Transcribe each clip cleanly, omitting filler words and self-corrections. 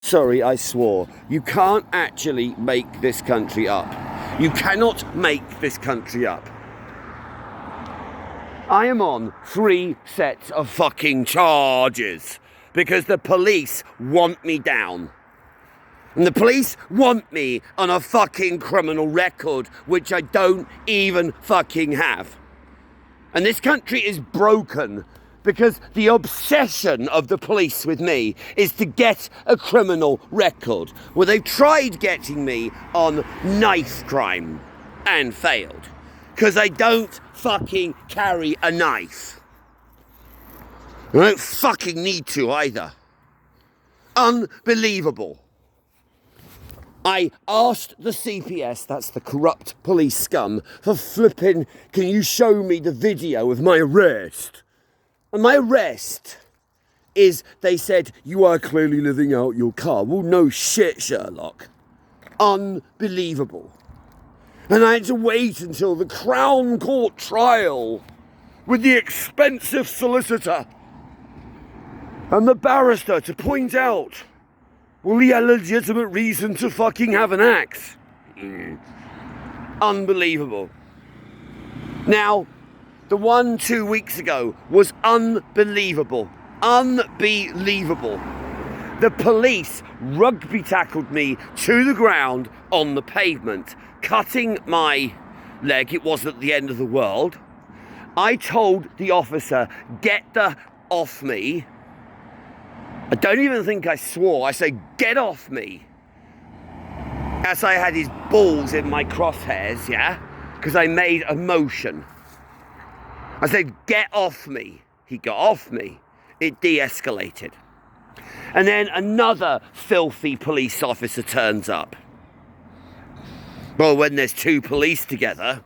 Sorry, I swore. You can't actually make this country up. You cannot make this country up. I am on 3 sets of fucking charges because the police want me down. And the police want me on a fucking criminal record, which I don't even fucking have. And this country is broken because the obsession of the police with me is to get a criminal record. Well, they've tried getting me on knife crime and failed because I don't fucking carry a knife. I don't fucking need to either. Unbelievable. I asked the CPS, that's the corrupt police scum, for flipping, can you show me the video of my arrest? And my arrest is, they said, you are clearly living out your car. Well, no shit, Sherlock. Unbelievable. And I had to wait until the Crown Court trial with the expensive solicitor and the barrister to point out, well, he had a legitimate reason to fucking have an axe. Unbelievable. Now, the one 2 weeks ago was unbelievable. Unbelievable. The police rugby tackled me to the ground on the pavement, cutting my leg. It wasn't the end of the world. I told the officer, get the off me. I don't even think I swore. I said, get off me. As I had his balls in my crosshairs, yeah? Because I made a motion. I said, get off me. He got off me. It de-escalated. And then another filthy police officer turns up. Well, when there's 2 police together,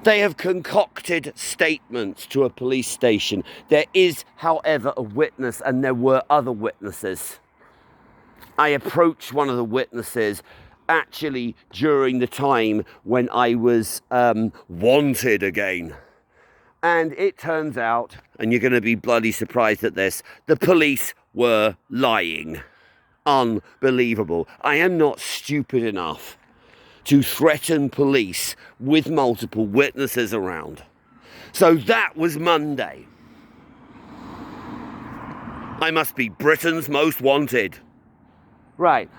they have concocted statements to a police station. There is, however, a witness, and there were other witnesses. I approached one of the witnesses actually during the time when I was wanted again. And it turns out, and you're going to be bloody surprised at this, the police were lying. Unbelievable. I am not stupid enough to threaten police with multiple witnesses around. So that was Monday. I must be Britain's most wanted. Right,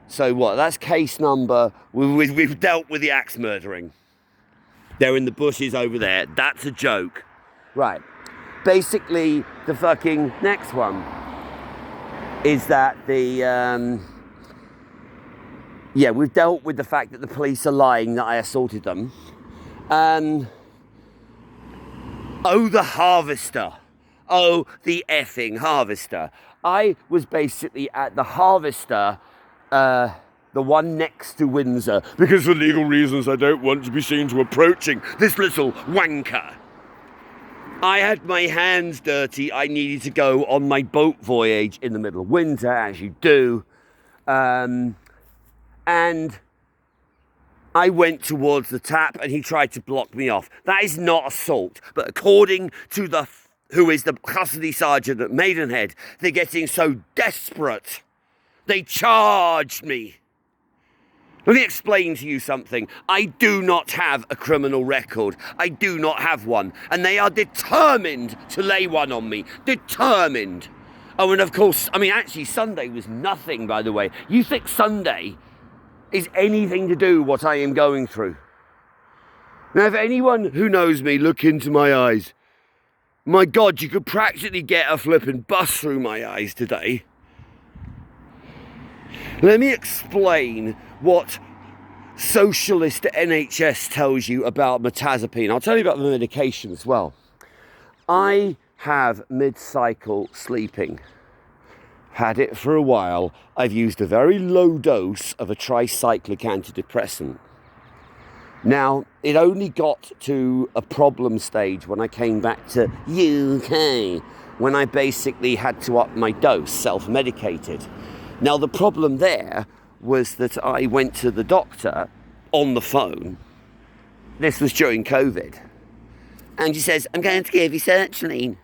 so what, that's case number, we've dealt with the axe murdering. They're in the bushes over there, that's a joke. Right, basically the fucking next one is that we've dealt with the fact that the police are lying that I assaulted them. The harvester. Oh, the effing harvester. I was basically at the harvester, the one next to Windsor, because for legal reasons I don't want to be seen to approaching this little wanker. I had my hands dirty. I needed to go on my boat voyage in the middle of winter, as you do. And I went towards the tap and he tried to block me off. That is not assault. But according to who is the custody sergeant at Maidenhead, they're getting so desperate. They charged me. Let me explain to you something. I do not have a criminal record. I do not have one. And they are determined to lay one on me. Determined. Oh, and of course, actually Sunday was nothing, by the way. You think Sunday is anything to do what I am going through? Now, if anyone who knows me look into my eyes, my God, you could practically get a flipping bus through my eyes today. Let me explain what socialist NHS tells you about mirtazapine. I'll tell you about the medication as well. I have mid-cycle sleeping. Had it for a while. I've used a very low dose of a tricyclic antidepressant. Now, it only got to a problem stage when I came back to UK, when I basically had to up my dose, self-medicated. Now, the problem there was that I went to the doctor on the phone. This was during COVID. And she says, I'm going to give you sertraline.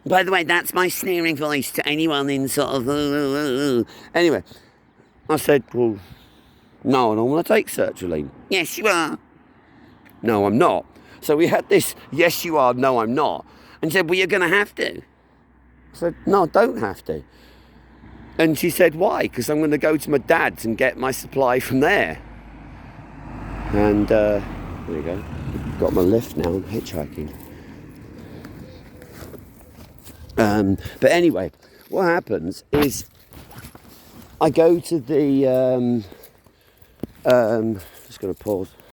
By the way, that's my sneering voice to anyone in sort of... Anyway, I said, well, no, I don't want to take sertraline. Yes, you are. No, I'm not. So we had this, yes, you are, no, I'm not. And she said, well, you're going to have to. I said, no, I don't have to. And she said, why? Because I'm going to go to my dad's and get my supply from there. And there you go. Got my lift now, I'm hitchhiking. But anyway, what happens is I go to the... just going to pause.